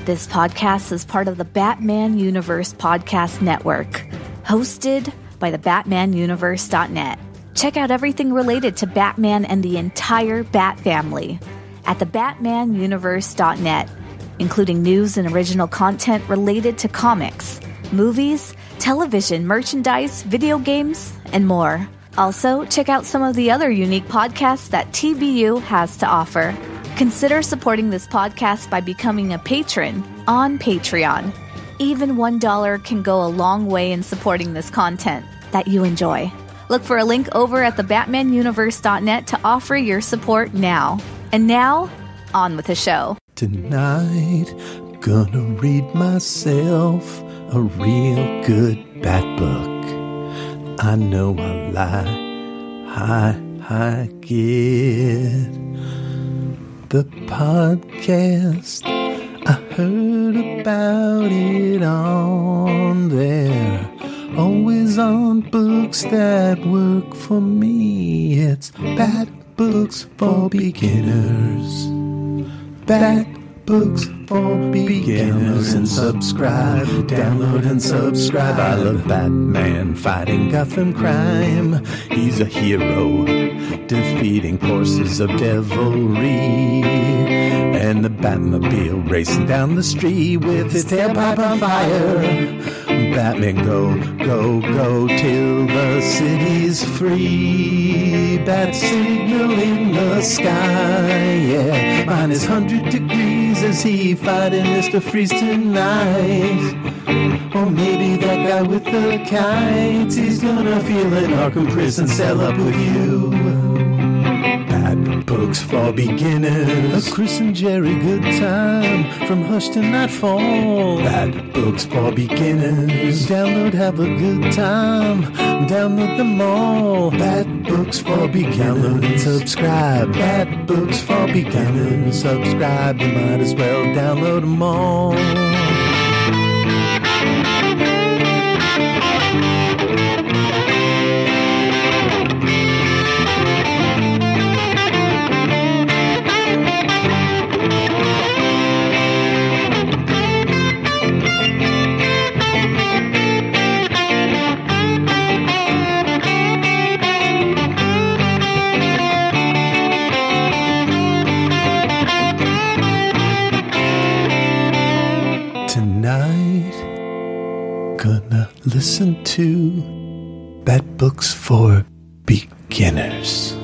This podcast is part of the Batman Universe Podcast Network, hosted by the BatmanUniverse.net. Check out everything related to Batman and the entire Bat family at the BatmanUniverse.net, including news and original content related to comics, movies, television, merchandise, video games, and more. Also, check out some of the other unique podcasts that TBU has to offer. Consider supporting this podcast by becoming a patron on Patreon. Even $1 can go a long way in supporting this content that you enjoy. Look for a link over at the BatmanUniverse.net to offer your support now. And now, on with the show. Tonight, gonna read myself a real good Bat book. I know I like it. The podcast, I heard about it on there. Always on books that work for me. It's Bat Books for Beginners. Bat Books for Beginners. And subscribe, download and subscribe. I love Batman fighting Gotham crime. He's a hero, defeating forces of devilry. And the Batmobile racing down the street with his tailpipe on fire. Batman go, go, go till the city's free. Bat signal in the sky, yeah. Minus 100 degrees as he fighting Mr. Freeze tonight. Or maybe that guy with the kites, he's gonna feel an Arkham prison cell up with you. Bat Books for Beginners. A Chris and Gerry good time from hush to nightfall. Bat Books for Beginners. Download, have a good time. Download them all. Bat Books for Beginners. Download and subscribe. Bat Books for Beginners. Subscribe, you might as well download them all. Listen to Bat Books for Beginners.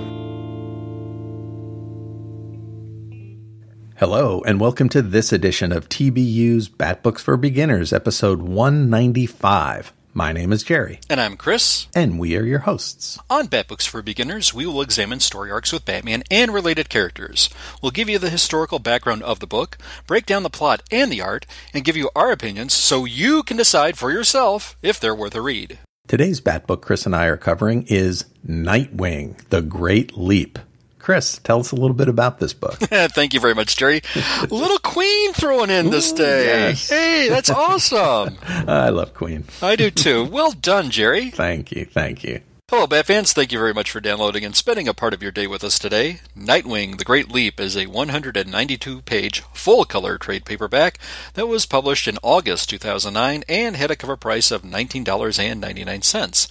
Hello, and welcome to this edition of TBU's Bat Books for Beginners, episode 195. My name is Gerry. And I'm Chris. And we are your hosts. On Bat Books for Beginners, we will examine story arcs with Batman and related characters. We'll give you the historical background of the book, break down the plot and the art, and give you our opinions so you can decide for yourself if they're worth a read. Today's Bat Book Chris and I are covering is Nightwing, The Great Leap. Chris, tell us a little bit about this book. Thank you very much, Gerry. Little Queen thrown in this day. Yes. Hey, that's awesome. I love Queen. I do too. Well done, Gerry. Thank you. Hello, Bat fans. Thank you very much for downloading and spending a part of your day with us today. Nightwing, The Great Leap is a 192-page full-color trade paperback that was published in August 2009 and had a cover price of $19.99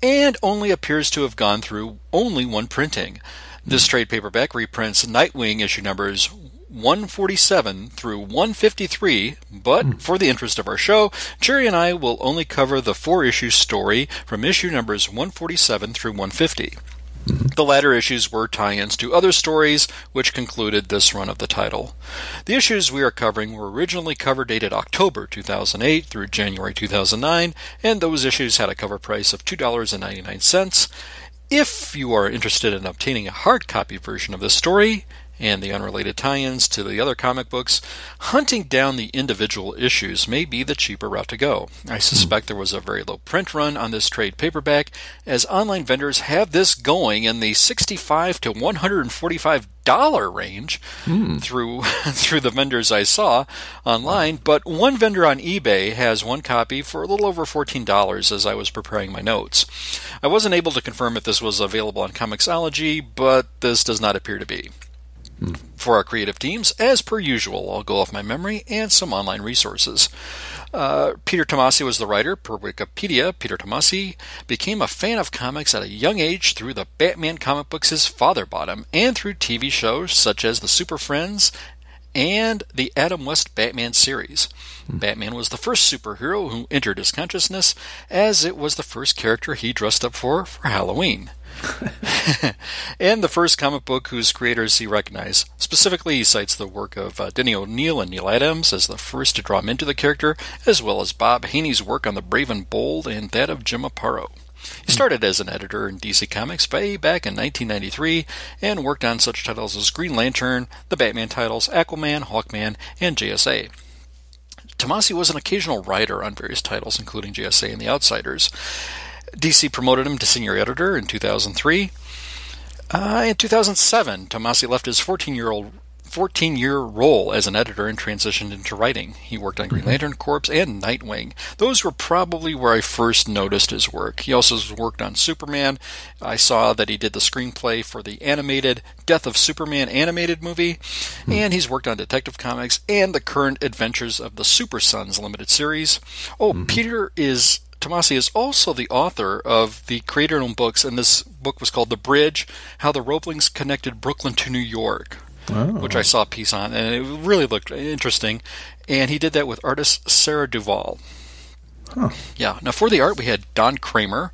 and only appears to have gone through only one printing. This trade paperback reprints Nightwing issue numbers 147 through 153, but for the interest of our show, Gerry and I will only cover the 4-issue story from issue numbers 147 through 150. The latter issues were tie-ins to other stories, which concluded this run of the title. The issues we are covering were originally cover dated October 2008 through January 2009, and those issues had a cover price of $2.99. If you are interested in obtaining a hard copy version of this story and the unrelated tie-ins to the other comic books, hunting down the individual issues may be the cheaper route to go. I suspect there was a very low print run on this trade paperback, as online vendors have this going in the $65 to $145 range through the vendors I saw online, but one vendor on eBay has one copy for a little over $14 as I was preparing my notes. I wasn't able to confirm if this was available on Comixology, but this does not appear to be. For our creative teams, as per usual, I'll go off my memory and some online resources. Peter Tomasi was the writer. Per Wikipedia, Peter Tomasi became a fan of comics at a young age through the Batman comic books his father bought him, and through TV shows such as The Super Friends and the Adam West Batman series. Batman was the first superhero who entered his consciousness, as it was the first character he dressed up for Halloween. And the first comic book whose creators he recognized. Specifically, he cites the work of Denny O'Neil and Neil Adams as the first to draw him into the character, as well as Bob Haney's work on The Brave and Bold and that of Jim Aparo. He started as an editor in DC Comics way back in 1993 and worked on such titles as Green Lantern, the Batman titles, Aquaman, Hawkman, and JSA. Tomasi was an occasional writer on various titles, including JSA and The Outsiders. DC promoted him to senior editor in 2003. In 2007, Tomasi left his 14-year role as an editor and transitioned into writing. He worked on Green Lantern Corps and Nightwing. Those were probably where I first noticed his work. He also worked on Superman. I saw that he did the screenplay for the animated Death of Superman animated movie, and he's worked on Detective Comics and the current adventures of the Super Sons limited series. Tomasi is also the author of the creator-owned books, and this book was called The Bridge, How the Roeblings Connected Brooklyn to New York, which I saw a piece on, and it really looked interesting. And he did that with artist Sarah Duvall. Huh. Yeah. Now, for the art, we had Don Kramer.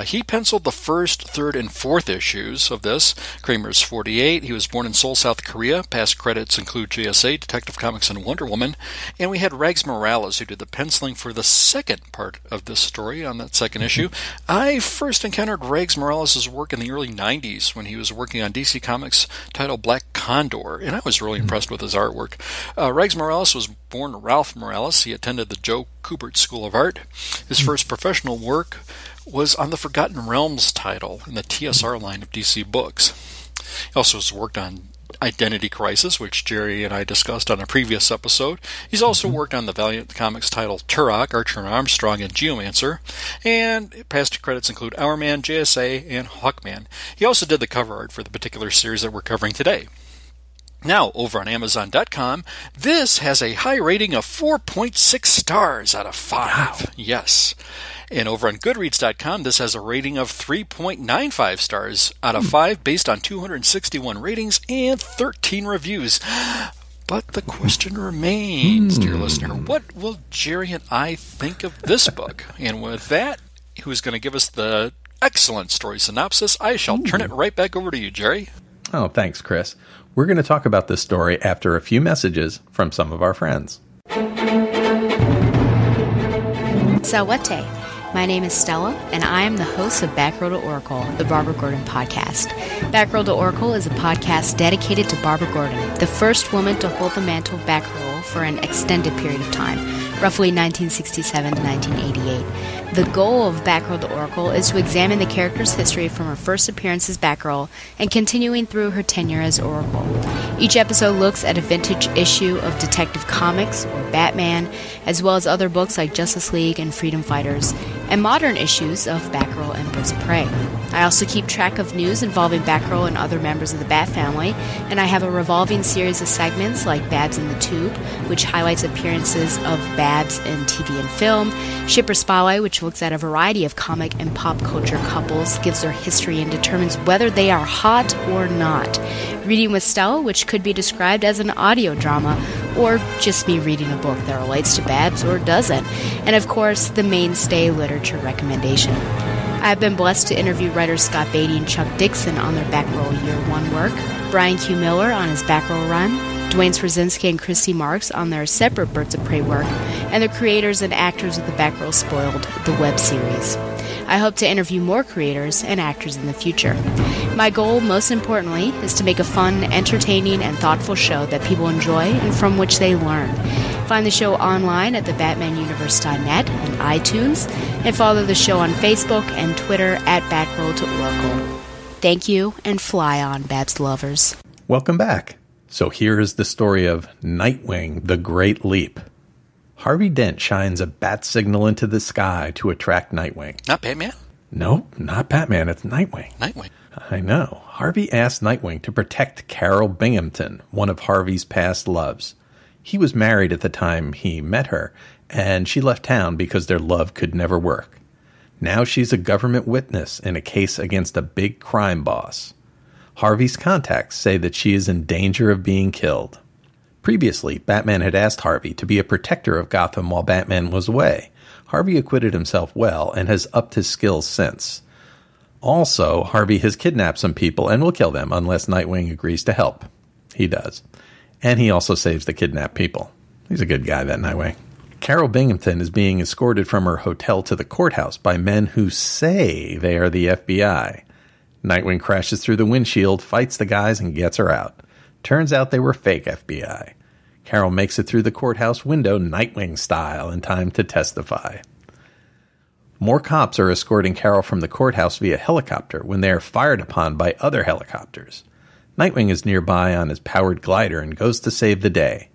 He penciled the first, third, and fourth issues of this. Kramer's 48. He was born in Seoul, South Korea. Past credits include JSA, Detective Comics, and Wonder Woman. And we had Rags Morales, who did the penciling for the second part of this story on that second issue. I first encountered Rags Morales' work in the early 90s when he was working on DC Comics titled Black Condor, and I was really impressed with his artwork. Rags Morales was born Ralph Morales. He attended the Joe Kubert School of Art. His first professional work was on the Forgotten Realms title in the TSR line of DC books. He also has worked on Identity Crisis, which Gerry and I discussed on a previous episode. He's also worked on the Valiant Comics title Turok, Archer and Armstrong, and Geomancer. And past credits include Hourman, JSA, and Hawkman. He also did the cover art for the particular series that we're covering today. Now, over on Amazon.com, this has a high rating of 4.6 stars out of 5. Wow. Yes. And over on Goodreads.com, this has a rating of 3.95 stars out of 5 based on 261 ratings and 13 reviews. But the question remains, dear listener, what will Gerry and I think of this book? And with that, who's going to give us the excellent story synopsis, I shall turn it right back over to you, Gerry. Oh, thanks, Chris. We're going to talk about this story after a few messages from some of our friends. Sawate. My name is Stella, and I am the host of Backrow to Oracle, the Barbara Gordon podcast. Backrow to Oracle is a podcast dedicated to Barbara Gordon, the first woman to hold the mantle of Backrow for an extended period of time, roughly 1967 to 1988. The goal of Backrow to Oracle is to examine the character's history from her first appearance as Batgirl and continuing through her tenure as Oracle. Each episode looks at a vintage issue of Detective Comics or Batman, as well as other books like Justice League and Freedom Fighters, and modern issues of Batgirl and Birds of Prey. I also keep track of news involving Batgirl and other members of the Bat family, and I have a revolving series of segments like Babs in the Tube, which highlights appearances of Babs in TV and film, Shipper Spotlight, which looks at a variety of comic and pop culture couples, gives their history, and determines whether they are hot or not, Reading with Stella, which could be described as an audio drama, or just me reading a book that relates to Babs or doesn't, and of course, the mainstay literature recommendation. I have been blessed to interview writers Scott Beatty and Chuck Dixon on their Backroll Year 1 work, Brian Q. Miller on his Backroll run, Dwayne Swarzynski and Christy Marks on their separate Birds of Prey work, and the creators and actors of the Backroll Spoiled, the web series. I hope to interview more creators and actors in the future. My goal, most importantly, is to make a fun, entertaining, and thoughtful show that people enjoy and from which they learn. Find the show online at thebatmanuniverse.net and iTunes, and follow the show on Facebook and Twitter at Backroll to Oracle. Thank you, and fly on, Babs lovers. Welcome back. So here is the story of Nightwing, the Great Leap. Harvey Dent shines a bat signal into the sky to attract Nightwing. Not Batman? Nope, not Batman. It's Nightwing. Nightwing. I know. Harvey asked Nightwing to protect Carol Binghamton, one of Harvey's past loves. He was married at the time he met her, and she left town because their love could never work. Now she's a government witness in a case against a big crime boss. Harvey's contacts say that she is in danger of being killed. Previously, Batman had asked Harvey to be a protector of Gotham while Batman was away. Harvey acquitted himself well and has upped his skills since. Also, Harvey has kidnapped some people and will kill them unless Nightwing agrees to help. He does. And he also saves the kidnapped people. He's a good guy, that Nightwing. Carol Binghamton is being escorted from her hotel to the courthouse by men who say they are the FBI. Nightwing crashes through the windshield, fights the guys, and gets her out. Turns out they were fake FBI. Carol makes it through the courthouse window Nightwing style in time to testify. More cops are escorting Carol from the courthouse via helicopter when they are fired upon by other helicopters. Nightwing is nearby on his powered glider and goes to save the day.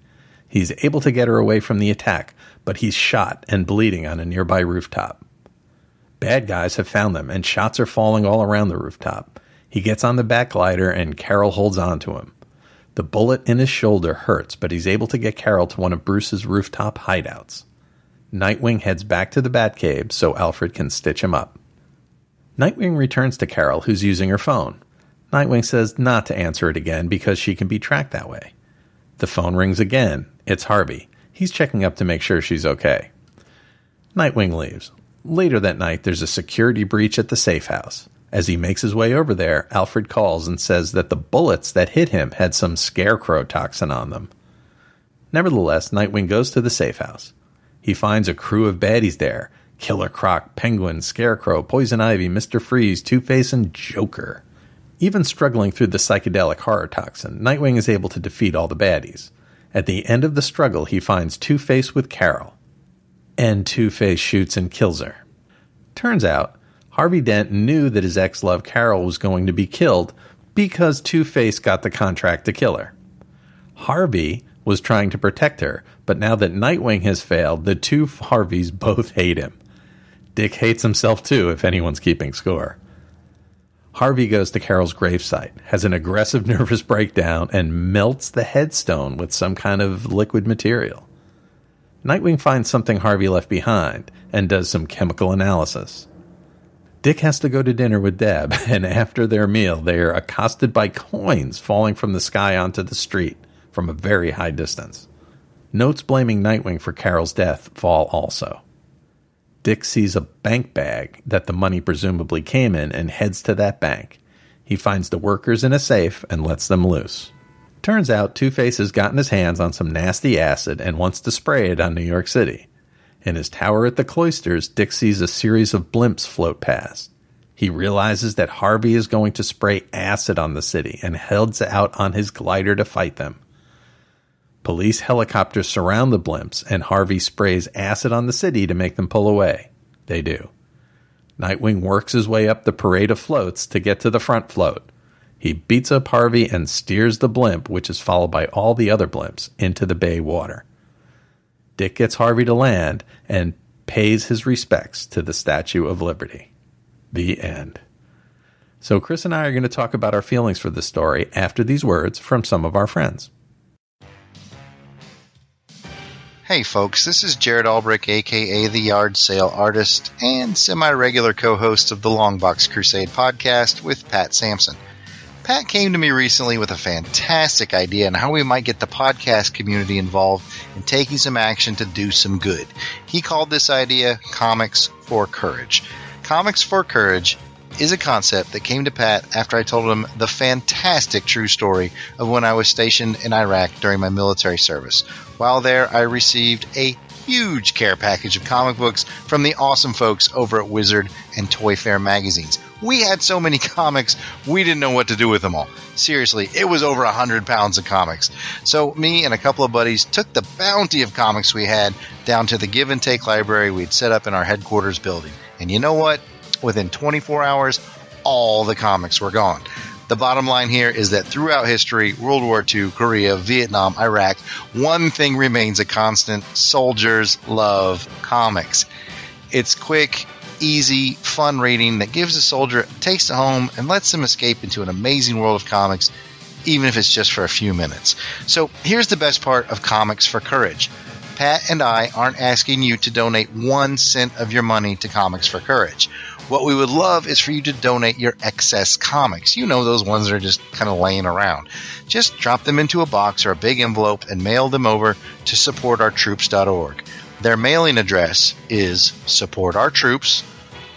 He's able to get her away from the attack, but he's shot and bleeding on a nearby rooftop. Bad guys have found them, and shots are falling all around the rooftop. He gets on the back glider, and Carol holds on to him. The bullet in his shoulder hurts, but he's able to get Carol to one of Bruce's rooftop hideouts. Nightwing heads back to the Batcave so Alfred can stitch him up. Nightwing returns to Carol, who's using her phone. Nightwing says not to answer it again because she can be tracked that way. The phone rings again. It's Harvey. He's checking up to make sure she's okay. Nightwing leaves. Later that night, there's a security breach at the safe house. As he makes his way over there, Alfred calls and says that the bullets that hit him had some scarecrow toxin on them. Nevertheless, Nightwing goes to the safe house. He finds a crew of baddies there: Killer Croc, Penguin, Scarecrow, Poison Ivy, Mr. Freeze, Two-Face, and Joker. Even struggling through the psychedelic horror toxin, Nightwing is able to defeat all the baddies. At the end of the struggle, he finds Two-Face with Carol. And Two-Face shoots and kills her. Turns out, Harvey Dent knew that his ex-love Carol was going to be killed because Two-Face got the contract to kill her. Harvey was trying to protect her, but now that Nightwing has failed, the two Harveys both hate him. Dick hates himself too, if anyone's keeping score. Harvey goes to Carol's gravesite, has an aggressive nervous breakdown, and melts the headstone with some kind of liquid material. Nightwing finds something Harvey left behind and does some chemical analysis. Dick has to go to dinner with Deb, and after their meal, they are accosted by coins falling from the sky onto the street from a very high distance. Notes blaming Nightwing for Carol's death fall also. Dick sees a bank bag that the money presumably came in and heads to that bank. He finds the workers in a safe and lets them loose. Turns out Two-Face has gotten his hands on some nasty acid and wants to spray it on New York City. In his tower at the Cloisters, Dick sees a series of blimps float past. He realizes that Harvey is going to spray acid on the city and heads out on his glider to fight them. Police helicopters surround the blimps, and Harvey sprays acid on the city to make them pull away. They do. Nightwing works his way up the parade of floats to get to the front float. He beats up Harvey and steers the blimp, which is followed by all the other blimps, into the bay water. Dick gets Harvey to land and pays his respects to the Statue of Liberty. The end. So Chris and I are going to talk about our feelings for this story after these words from some of our friends. Hey folks, this is Jared Albrick, aka the Yard Sale Artist, and semi-regular co-host of the Longbox Crusade podcast with Pat Sampson. Pat came to me recently with a fantastic idea on how we might get the podcast community involved in taking some action to do some good. He called this idea Comics for Courage. Comics for Courage is a concept that came to Pat after I told him the fantastic true story of when I was stationed in Iraq during my military service. While there, I received a huge care package of comic books from the awesome folks over at Wizard and Toy Fair magazines. We had so many comics, we didn't know what to do with them all. Seriously, it was over 100 pounds of comics. So me and a couple of buddies took the bounty of comics we had down to the Give and Take library we'd set up in our headquarters building. And you know what? Within 24 hours, all the comics were gone. The bottom line here is that throughout history, World War II, Korea, Vietnam, Iraq, one thing remains a constant: soldiers love comics. It's quick, easy, fun reading that gives the soldier a taste of home and lets them escape into an amazing world of comics, even if it's just for a few minutes. So here's the best part of Comics for Courage. Pat and I aren't asking you to donate 1 cent of your money to Comics for Courage. What we would love is for you to donate your excess comics. You know, those ones that are just kind of laying around. Just drop them into a box or a big envelope and mail them over to supportourtroops.org. Their mailing address is Support Our Troops,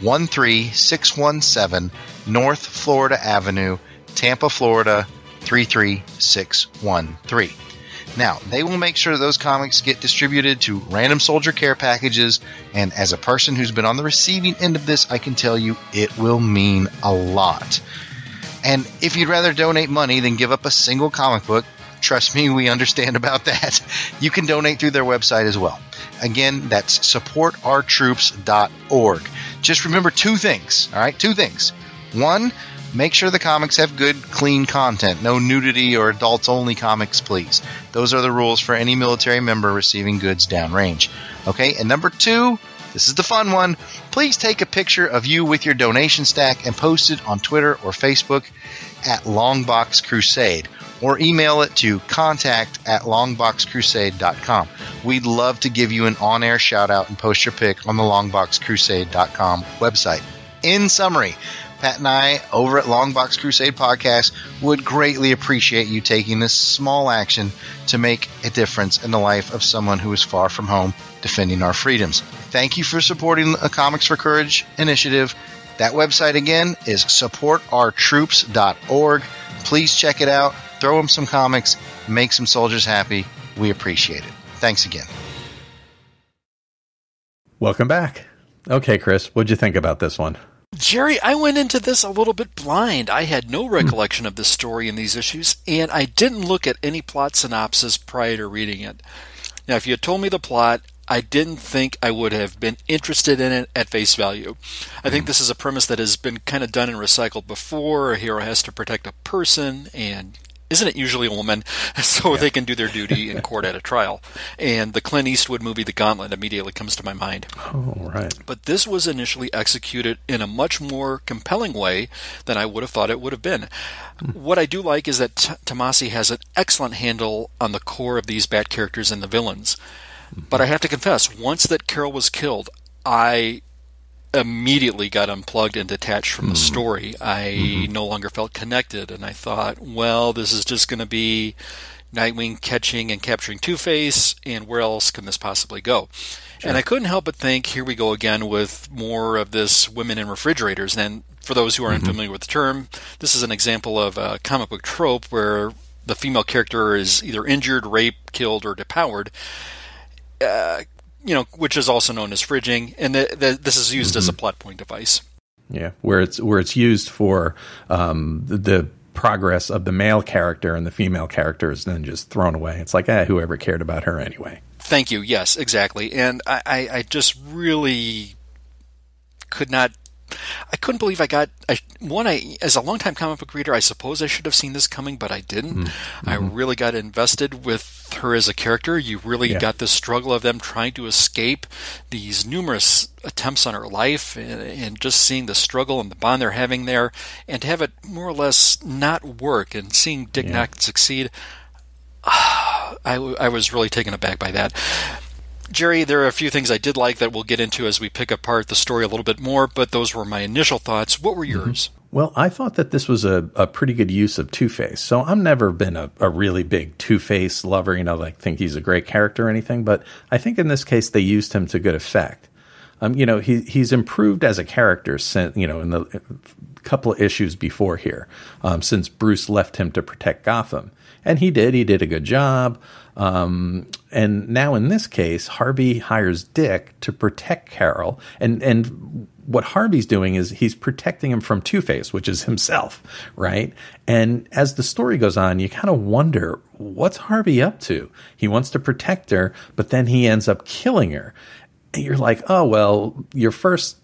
13617 North Florida Avenue, Tampa, Florida, 33613. Now, they will make sure those comics get distributed to Random Soldier Care Packages, and as a person who's been on the receiving end of this, I can tell you it will mean a lot. And if you'd rather donate money than give up a single comic book, trust me, we understand about that. You can donate through their website as well. Again, that's supportourtroops.org. Just remember 2 things, all right? 2 things. 1, make sure the comics have good, clean content. No nudity or adults-only comics, please. Those are the rules for any military member receiving goods downrange. Okay, and number 2, this is the fun one. Please take a picture of you with your donation stack and post it on Twitter or Facebook at Longbox Crusade, or email it to contact@longboxcrusade.com. We'd love to give you an on-air shout-out and post your pic on the longboxcrusade.com website. In summary, Pat and I, over at Longbox Crusade Podcast, would greatly appreciate you taking this small action to make a difference in the life of someone who is far from home defending our freedoms. Thank you for supporting a Comics for Courage initiative. That website again is supportourtroops.org. Please check it out. Throw them some comics. Make some soldiers happy. We appreciate it. Thanks again. Welcome back. Okay, Chris, what'd you think about this one? Gerry, I went into this a little bit blind. I had no recollection of this story in these issues, and I didn't look at any plot synopsis prior to reading it. Now, if you had told me the plot, I didn't think I would have been interested in it at face value. I think this is a premise that has been kind of done and recycled before. A hero has to protect a person, and isn't it usually a woman, so they can do their duty in court at a trial. And the Clint Eastwood movie, The Gauntlet, immediately comes to my mind. Oh, right. But this was initially executed in a much more compelling way than I would have thought it would have been. What I do like is that Tomasi has an excellent handle on the core of these bad characters and the villains. But I have to confess, once that Carol was killed, I immediately got unplugged and detached from the story. I no longer felt connected, and I thought, well, this is just going to be Nightwing catching and capturing Two-Face, and where else can this possibly go? Sure. And I couldn't help but think, here we go again with more of this women in refrigerators. And for those who are unfamiliar with the term, this is an example of a comic book trope where the female character is either injured, raped, killed, or depowered. Which is also known as fridging, and this is used as a plot point device. Yeah, where it's used for the progress of the male character, and the female character is then just thrown away. It's like, whoever cared about her anyway. Thank you. Yes, exactly. And I just really I couldn't believe as a longtime comic book reader, I suppose I should have seen this coming, but I didn't. I really got invested with her as a character. You really got the struggle of them trying to escape these numerous attempts on her life, and just seeing the struggle and the bond they're having there, and to have it more or less not work, and seeing Dick not succeed. I was really taken aback by that. Gerry, there are a few things I did like that we'll get into as we pick apart the story a little bit more, but those were my initial thoughts. What were yours? Well, I thought that this was a pretty good use of Two-Face. So I've never been a really big Two-Face lover, think he's a great character or anything, but I think in this case they used him to good effect. He's improved as a character since, in the couple of issues before here, since Bruce left him to protect Gotham. And he did a good job. And now in this case, Harvey hires Dick to protect Carol. And what Harvey's doing is he's protecting him from Two-Face, which is himself, right? And as the story goes on, you kind of wonder, what's Harvey up to? He wants to protect her, but then he ends up killing her. And you're like, oh, well, your first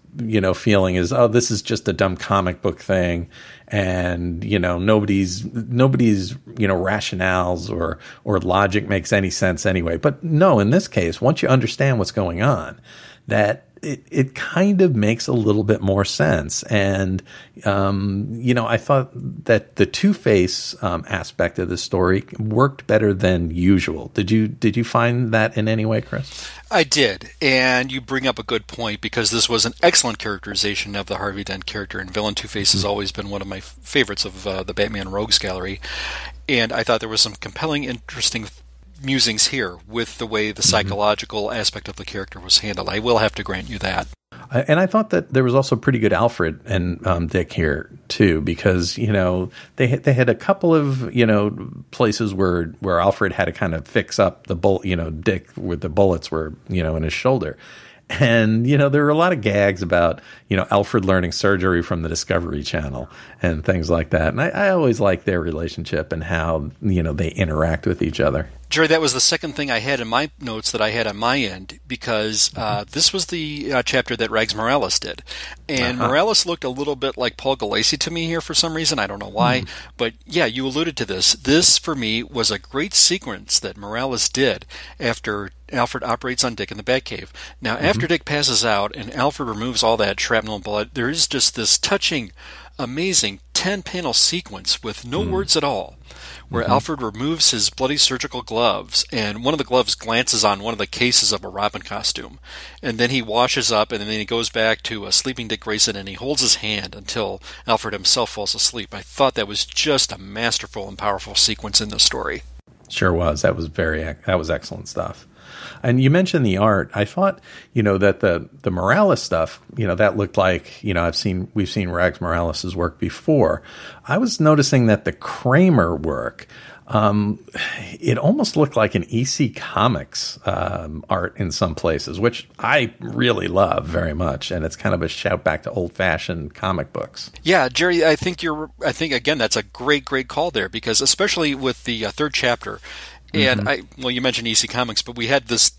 feeling is, oh, this is just a dumb comic book thing, and nobody's rationales or logic makes any sense anyway. But no, in this case, once you understand what's going on, that it kind of makes a little bit more sense. And, I thought that the Two-Face aspect of the story worked better than usual. Did you find that in any way, Chris? I did, and you bring up a good point, because this was an excellent characterization of the Harvey Dent character, and Villain Two-Face has always been one of my favorites of the Batman Rogues Gallery, and I thought there was some compelling, interesting musings here with the way the psychological aspect of the character was handled. I will have to grant you that. And I thought that there was also pretty good Alfred and Dick here too, because they had a couple of places where Alfred had to kind of fix up the Dick with the bullets were in his shoulder. And, there were a lot of gags about, Alfred learning surgery from the Discovery Channel and things like that. And I always liked their relationship and how, they interact with each other. Jerry, that was the second thing I had in my notes that I had on my end, because this was the chapter that Rags Morales did. And Morales looked a little bit like Paul Galassi to me here for some reason. I don't know why. But yeah, you alluded to this. This, for me, was a great sequence that Morales did after Alfred operates on Dick in the Batcave. Now, after Dick passes out and Alfred removes all that shrapnel and blood, there is just this touching, amazing 10-panel sequence with no words at all, where Alfred removes his bloody surgical gloves, and one of the gloves glances on one of the cases of a Robin costume. And then he washes up, and then he goes back to sleeping Dick Grayson, and he holds his hand until Alfred himself falls asleep. I thought that was just a masterful and powerful sequence in the story. Sure was. That was excellent stuff. And you mentioned the art. I thought, that the Morales stuff, that looked like, we've seen Rags Morales' work before. I was noticing that the Kramer work, it almost looked like an EC Comics art in some places, which I really love very much. And it's kind of a shout back to old-fashioned comic books. Yeah, Jerry, I think again, that's a great call there, because especially with the third chapter. And you mentioned EC Comics, but we had this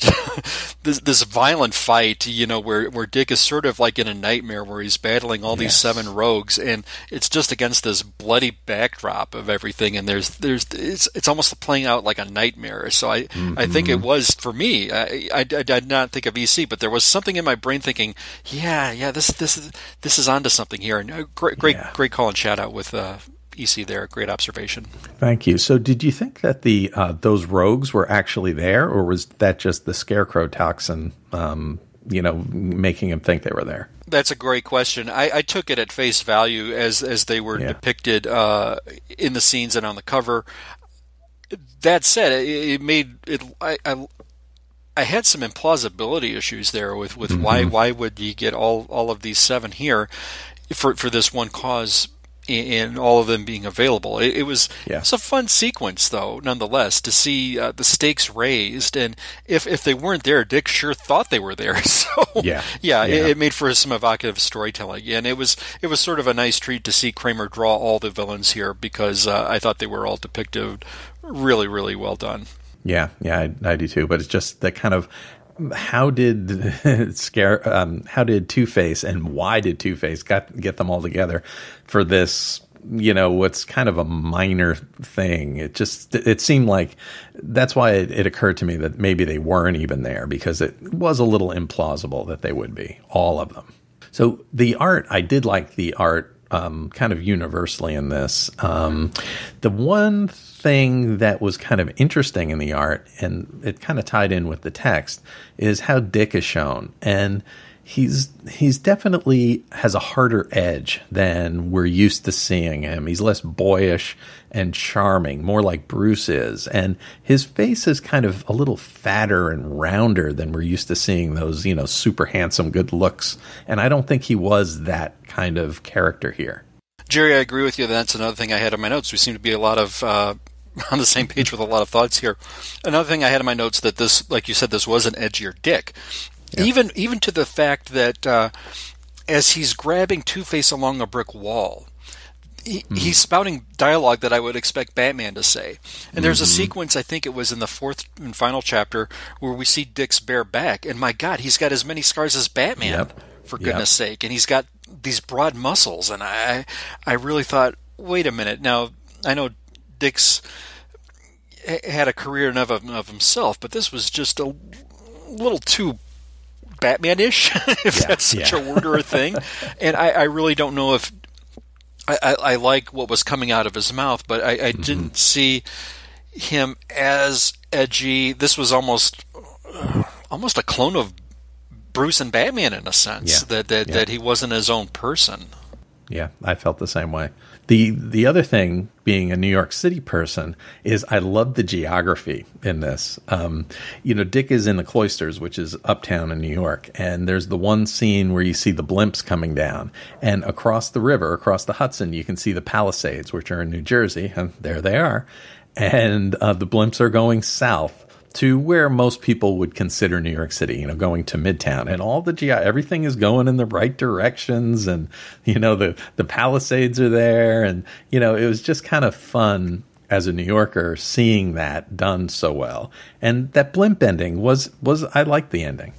this violent fight, where Dick is sort of like in a nightmare, where he's battling all these 7 rogues, and it's just against this bloody backdrop of everything, and it's almost playing out like a nightmare. So I think it was, for me, I did not think of EC, but there was something in my brain thinking, this is onto something here, and great call and shout out with EC there. Great observation. Thank you. So did you think that the those rogues were actually there, or was that just the scarecrow toxin, making him think they were there? That's a great question. I took it at face value as they were depicted in the scenes and on the cover. That said, it made it. I had some implausibility issues there with why would you get all of these 7 here for this one cause, and all of them being available. It was a fun sequence, though, nonetheless, to see the stakes raised. And if they weren't there, Dick sure thought they were there. So it made for some evocative storytelling. And it was sort of a nice treat to see Kramer draw all the villains here, because I thought they were all depicted really, really well done. Yeah, I do too. But it's just that kind of, how did Two-Face and why did Two-Face get them all together for this, what's kind of a minor thing? It seemed like that's why it occurred to me that maybe they weren't even there, because it was a little implausible that they would be, all of them. So the art, I did like the art kind of universally in this. The one thing that was kind of interesting in the art, and it kind of tied in with the text, is how Dick is shown. And he's definitely has a harder edge than we're used to seeing him. He's less boyish and charming, more like Bruce is. And his face is kind of a little fatter and rounder than we're used to seeing those, super handsome, good looks. And I don't think he was that kind of character here. Jerry, I agree with you. That's another thing I had in my notes. We seem to be a lot of on the same page with a lot of thoughts here. Another thing I had in my notes, that this, like you said, this was an edgier Dick. Yeah. Even to the fact that as he's grabbing Two-Face along a brick wall, he's spouting dialogue that I would expect Batman to say. And there's a sequence, I think it was in the 4th and final chapter, where we see Dick's bare back, and my God, he's got as many scars as Batman, for goodness sake. And he's got these broad muscles, and I really thought, wait a minute, now I know Dick's had a career enough of himself, but this was just a little too Batman-ish, if that's such a word or a thing. And I really don't know if I like what was coming out of his mouth, but I didn't see him as edgy. This was almost a clone of Bruce and Batman in a sense, that he wasn't his own person. Yeah, I felt the same way. The other thing, being a New York City person, is I love the geography in this. Dick is in the Cloisters, which is uptown in New York, and there's the one scene where you see the blimps coming down, and across the river, across the Hudson, you can see the Palisades, which are in New Jersey, and there they are. And the blimps are going south to where most people would consider New York City, going to Midtown, and all everything is going in the right directions, and the Palisades are there, and it was just kind of fun as a New Yorker seeing that done so well. And that blimp ending was I liked the ending.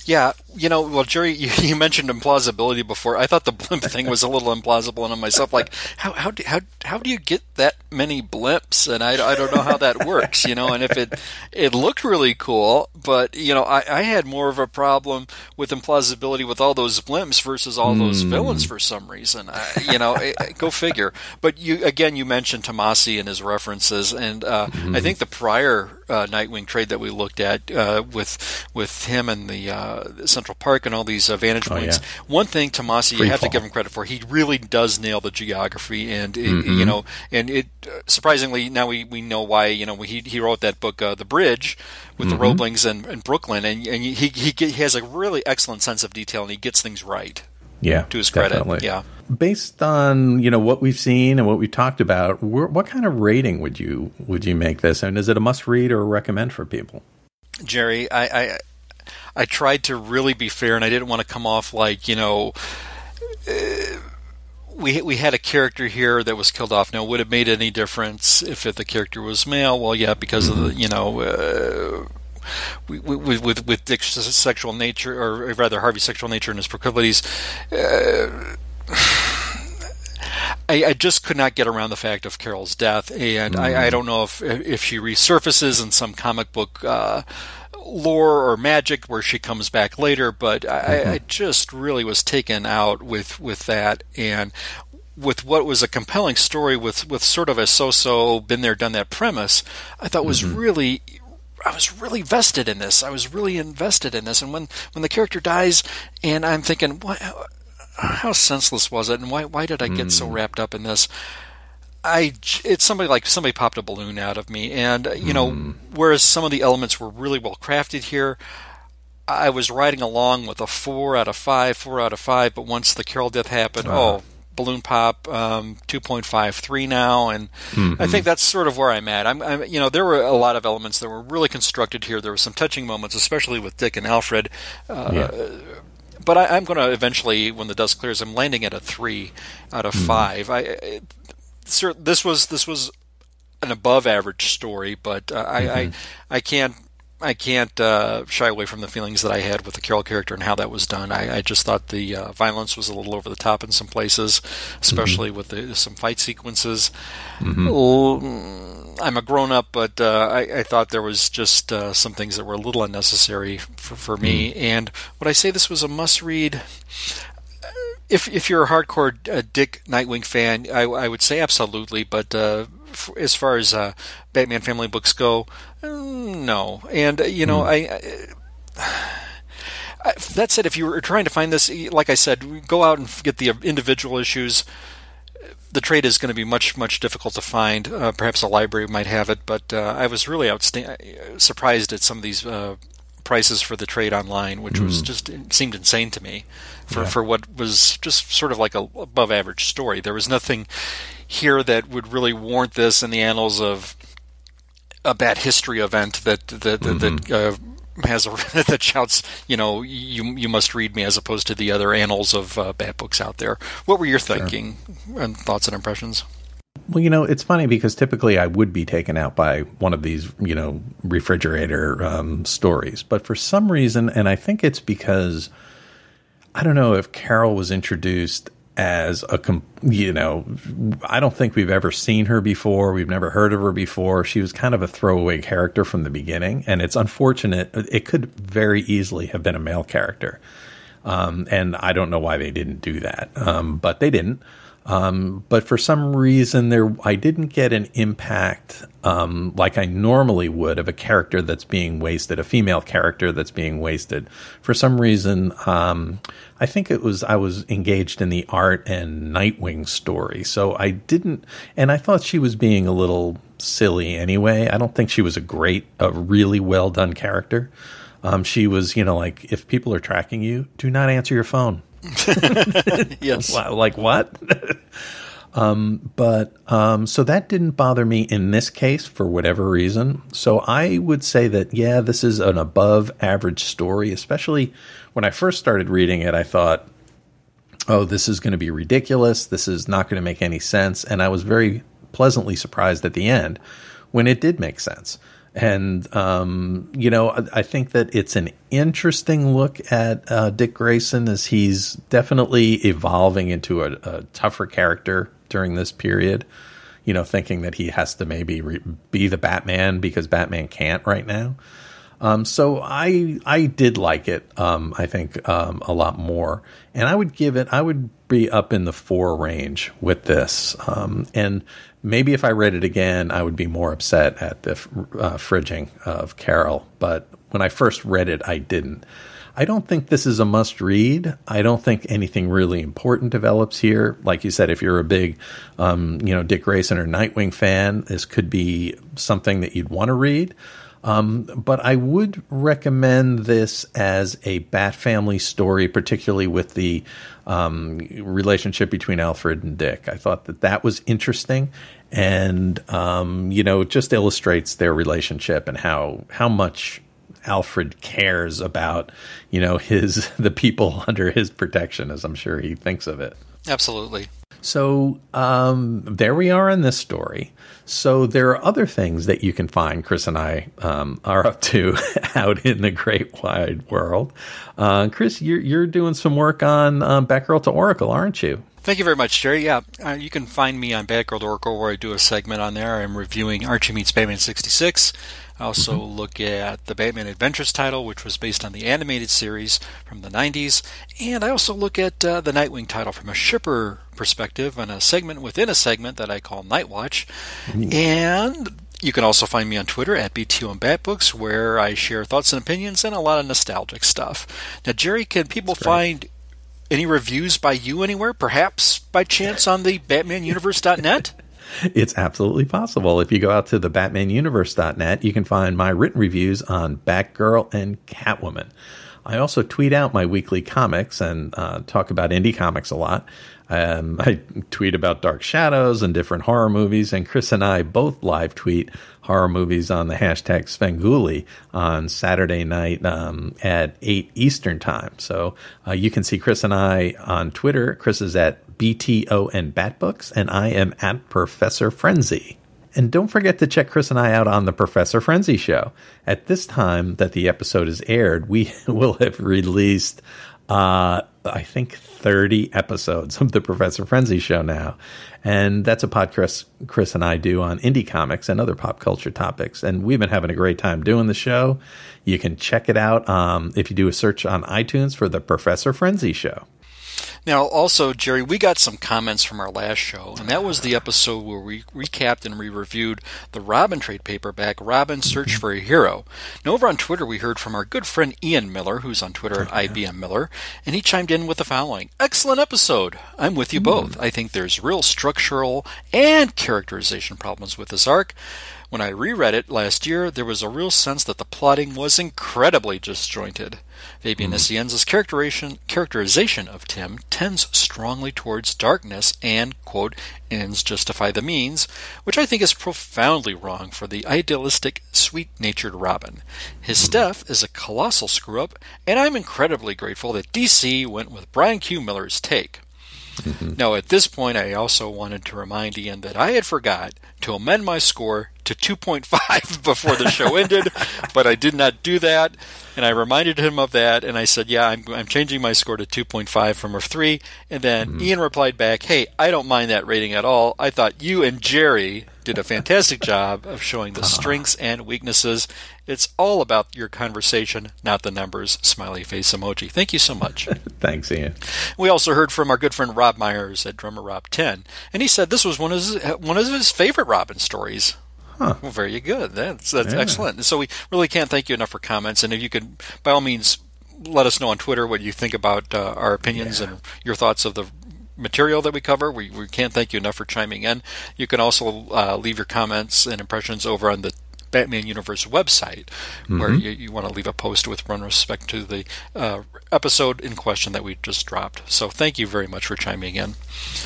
Yeah, well, Gerry, you mentioned implausibility before. I thought the blimp thing was a little implausible in myself. Like, how do you get that many blimps? And I don't know how that works, And if it looked really cool, but I had more of a problem with implausibility with all those blimps versus all those villains for some reason. Go figure. But you mentioned Tomasi and his references, and I think the prior Nightwing trade that we looked at with him and the Central Park and all these vantage points. Yeah. One thing, Tomasi, you have to give him credit for. He really does nail the geography, and and it surprisingly now we know why. He wrote that book, The Bridge, with the Roeblings and Brooklyn, and he has a really excellent sense of detail, and he gets things right. Yeah, to his credit. Definitely. Yeah. Based on what we've seen and what we've talked about, what kind of rating would you make this? And is it a must read or a recommend for people? Gerry, I tried to really be fair, and I didn't want to come off like we had a character here that was killed off. Now, would it have made any difference if the character was male? Well, yeah, because of the with Dick's sexual nature, or rather Harvey's sexual nature and his proclivities. I just could not get around the fact of Carol's death, and I don't know if she resurfaces in some comic book lore or magic where she comes back later, but I just really was taken out with that, and with what was a compelling story with sort of a so-so been there done that premise. I thought was really, I was really vested in this. I was really invested in this, and when the character dies, and I'm thinking, how senseless was it, and why did I get so wrapped up in this? It's somebody popped a balloon out of me, and whereas some of the elements were really well crafted here, I was riding along with a 4 out of 5, but once the Carol death happened, balloon pop, 2.53 now, and I think that's sort of where I'm at. I'm there were a lot of elements that were really constructed here. There were some touching moments, especially with Dick and Alfred. But I'm going to eventually, when the dust clears, I'm landing at a 3 out of 5. This was an above average story, but I can't shy away from the feelings that I had with the Carol character and how that was done. I just thought the violence was a little over the top in some places, especially with some fight sequences. I'm a grown-up, but I thought there was just some things that were a little unnecessary for me. And would I say this was a must-read? If you're a hardcore Dick Nightwing fan, I would say absolutely, but as far as Batman family books go, no. And, that said, if you were trying to find this, like I said, go out and get the individual issues. The trade is going to be much, much difficult to find. Perhaps a library might have it, but I was really surprised at some of these prices for the trade online, which was it seemed insane to me for what was just sort of like a above average story. There was nothing here that would really warrant this in the annals of a bad history event that has that shouts, you must read me, as opposed to the other annals of bad books out there. What were your thinking and thoughts and impressions? Well, it's funny because typically I would be taken out by one of these, refrigerator stories. But for some reason, and I think it's because, I don't know if Carol was introduced as I don't think we've ever seen her before. We've never heard of her before. She was kind of a throwaway character from the beginning, and it's unfortunate. It could very easily have been a male character. And I don't know why they didn't do that, but they didn't. But for some reason, I didn't get an impact like I normally would of a character that's being wasted, a female character that's being wasted. For some reason, I think I was engaged in the art and Nightwing story, so I didn't, and I thought she was being a little silly anyway. I don't think she was a really well done character. She was, like, if people are tracking you, do not answer your phone. Yes. Like what? So that didn't bother me in this case for whatever reason. So I would say that, yeah, this is an above average story, especially when I first started reading it. I thought, oh, this is going to be ridiculous. This is not going to make any sense. And I was very pleasantly surprised at the end when it did make sense. And, I think that it's an interesting look at Dick Grayson as he's definitely evolving into a tougher character during this period, thinking that he has to maybe be the Batman because Batman can't right now. So I did like it, I think, a lot more. And I would be up in the 4 range with this. And maybe if I read it again, I would be more upset at the fridging of Carol. But when I first read it, I didn't. I don't think this is a must read. I don't think anything really important develops here. Like you said, if you're a big, Dick Grayson or Nightwing fan, this could be something that you'd want to read. But I would recommend this as a Bat Family story, particularly with the relationship between Alfred and Dick. I thought that was interesting, and it just illustrates their relationship and how much Alfred cares about the people under his protection, as I'm sure he thinks of it. Absolutely. So there we are in this story. So there are other things that you can find Chris and I are up to out in the great wide world. Chris, you're doing some work on Batgirl to Oracle, aren't you? Thank you very much, Gerry. Yeah, you can find me on Batgirl to Oracle, where I do a segment on there. I'm reviewing Archie Meets Batman 66. I also look at the Batman Adventures title, which was based on the animated series from the 90s. And I also look at the Nightwing title from a shipper perspective on a segment within a segment that I call Night Watch. And you can also find me on Twitter at BTO and Batbooks, where I share thoughts and opinions and a lot of nostalgic stuff. Now, Gerry, can people find any reviews by you anywhere, perhaps by chance on the BatmanUniverse.net? It's absolutely possible. If you go out to the BatmanUniverse.net, you can find my written reviews on Batgirl and Catwoman. I also tweet out my weekly comics and talk about indie comics a lot. I tweet about Dark Shadows and different horror movies, and Chris and I both live tweet horror movies on the hashtag Svengoolie on Saturday night at 8 Eastern time. So you can see Chris and I on Twitter. Chris is at BTO and Batbooks, and I am at Professor Frenzy. And don't forget to check Chris and I out on the Professor Frenzy show. At this time that the episode is aired, we will have released, I think, 30 episodes of the Professor Frenzy show now. And that's a podcast Chris and I do on indie comics and other pop culture topics. And we've been having a great time doing the show. You can check it out if you do a search on iTunes for the Professor Frenzy show. Now, also, Gerry, we got some comments from our last show, and that was the episode where we recapped and re-reviewed the Robin trade paperback, Robin Search for a Hero. Now, over on Twitter, we heard from our good friend Ian Miller, who's on Twitter at IBM Miller, and he chimed in with the following: "Excellent episode. I'm with you both. I think there's real structural and characterization problems with this arc. When I reread it last year, there was a real sense that the plotting was incredibly disjointed. Fabian Nicienza's characterization of Tim tends strongly towards darkness and, quote, ends justify the means, which I think is profoundly wrong for the idealistic, sweet-natured Robin. His stuff is a colossal screw-up, and I'm incredibly grateful that DC went with Brian Q. Miller's take." Now, at this point, I also wanted to remind Ian that I had forgot to amend my score to 2.5 before the show ended, but I did not do that. And I reminded him of that, and I said, yeah, I'm changing my score to 2.5 from a 3. And then Ian replied back, hey, I don't mind that rating at all. I thought you and Gerry did a fantastic job of showing the strengths and weaknesses. It's all about your conversation, not the numbers. Smiley face emoji. Thank you so much. Thanks, Ian. We also heard from our good friend Rob Myers at Drummer Rob 10, and he said this was one of his favorite Robin stories. Huh. Well, very good. That's excellent. And so we really can't thank you enough for comments. And if you could, by all means, let us know on Twitter what you think about our opinions and your thoughts of the material that we cover. We can't thank you enough for chiming in. You can also leave your comments and impressions over on the Batman Universe website, where you want to leave a post with respect to the episode in question that we just dropped. So thank you very much for chiming in.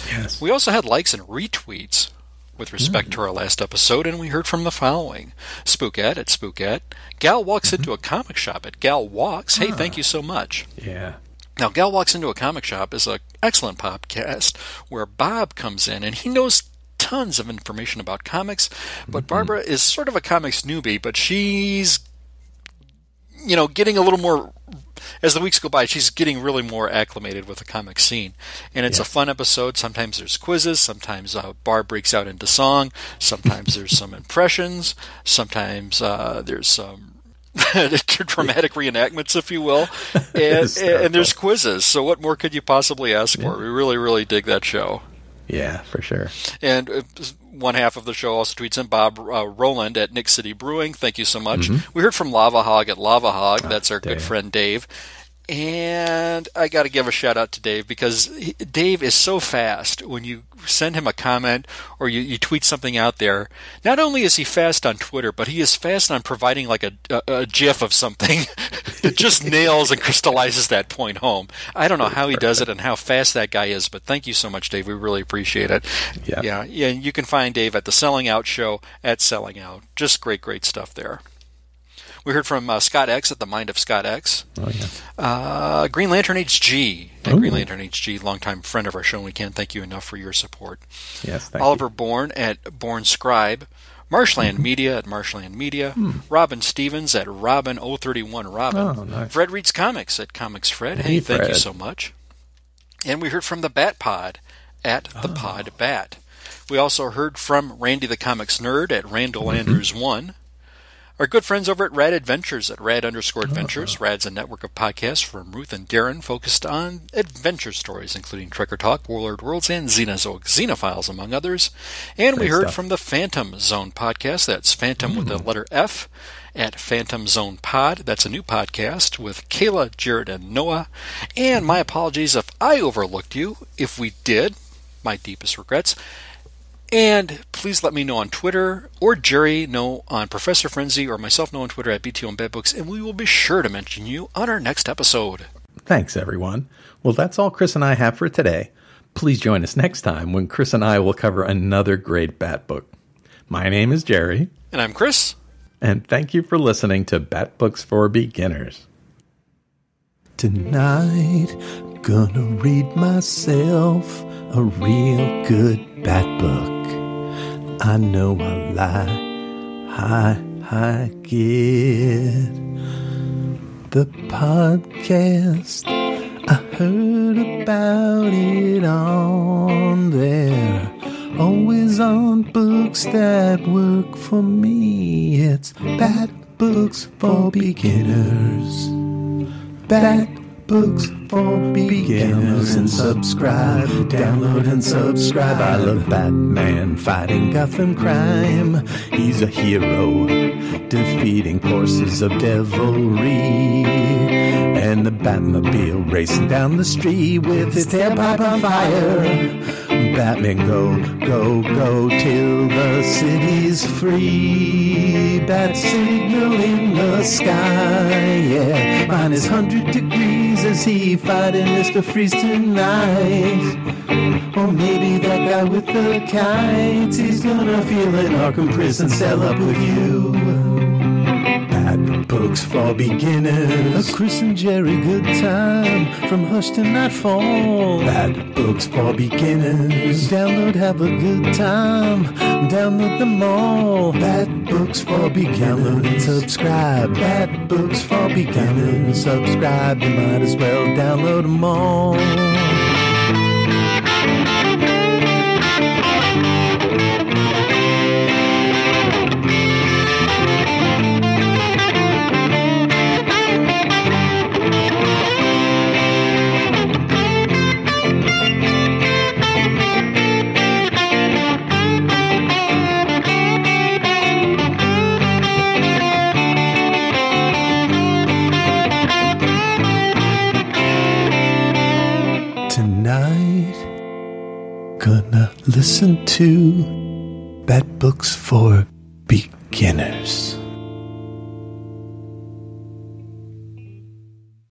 Yes. We also had likes and retweets with respect to our last episode, and we heard from the following. Spookette at Spookette. Gal walks into a comic shop at Gal Walks. Hey, thank you so much. Yeah. Now, Gal Walks into a Comic Shop is an excellent podcast where Bob comes in, and he knows tons of information about comics, but Barbara is sort of a comics newbie, but she's, getting a little more, as the weeks go by, she's getting really more acclimated with the comic scene. And it's a fun episode. Sometimes there's quizzes, sometimes Barb breaks out into song, sometimes there's some impressions, sometimes there's some dramatic reenactments, if you will, and there's quizzes. So what more could you possibly ask for? We really, really dig that show. Yeah, for sure. And one half of the show also tweets in Bob Rowland at Nick City Brewing. Thank you so much. We heard from Lava Hog at Lava Hog. That's our good friend Dave. And I got to give a shout out to Dave, because Dave is so fast when you send him a comment or you tweet something out there. Not only is he fast on Twitter, but he is fast on providing like a GIF of something that just nails and crystallizes that point home. I don't know how he does it and how fast that guy is, but thank you so much, Dave. We really appreciate it. Yeah. You can find Dave at the Selling Out Show at Selling Out. Just great stuff there. We heard from Scott X at the Mind of Scott X. Oh, yeah. Green Lantern HG. Green Lantern HG, longtime friend of our show, and we can't thank you enough for your support. Yes, thank Oliver you. Bourne at Bourne Scribe. Marshland Media at Marshland Media. Robin Stevens at Robin031 Robin. Oh, nice. Fred Reads Comics at Comics Fred. Hey, thank you so much. And we heard from the Bat Pod at the Pod Bat. We also heard from Randy the Comics Nerd at Randall Andrews 1. Our good friends over at Rad Adventures at Rad_Adventures. Rad's a network of podcasts from Ruth and Darren focused on adventure stories, including Trekker Talk, Warlord Worlds, and Xenozoic Xenophiles, among others. And we heard from the Phantom Zone podcast. That's Phantom with the letter F at Phantom Zone Pod. That's a new podcast with Kayla, Jared, and Noah. And my apologies if I overlooked you. If we did, my deepest regrets. And please let me know on Twitter, or Gerry know on Professor Frenzy, or myself know on Twitter at BTO and Bedbooks, and we will be sure to mention you on our next episode. Thanks, everyone. Well, that's all Chris and I have for today. Please join us next time when Chris and I will cover another great Bat book. My name is Gerry. And I'm Chris. And thank you for listening to Bat Books for Beginners. Tonight, gonna read myself a real good Bat book. I know I like it. The podcast, I heard about it on there. Always on books that work for me. It's Bat Books for Beginners. Bat Books for Beginners, and subscribe, download and subscribe. I love Batman fighting Gotham crime. He's a hero, defeating forces of devilry. And the Batmobile racing down the street with his tailpipe on fire. Batman go till the city's free. Bat signal in the sky, yeah. Minus 100 degrees as he fighting Mr. Freeze tonight. Or maybe that guy with the kites, he's gonna feel in Arkham Prison cell up with you. Bat Books for Beginners, a Chris and Gerry good time, from hush to nightfall. Bat Books for Beginners, download, have a good time, download them all. Bat Books for Beginners. Download and subscribe. Bat Books for Beginners. Subscribe. You might as well download them all. Gonna listen to Bat Books for Beginners.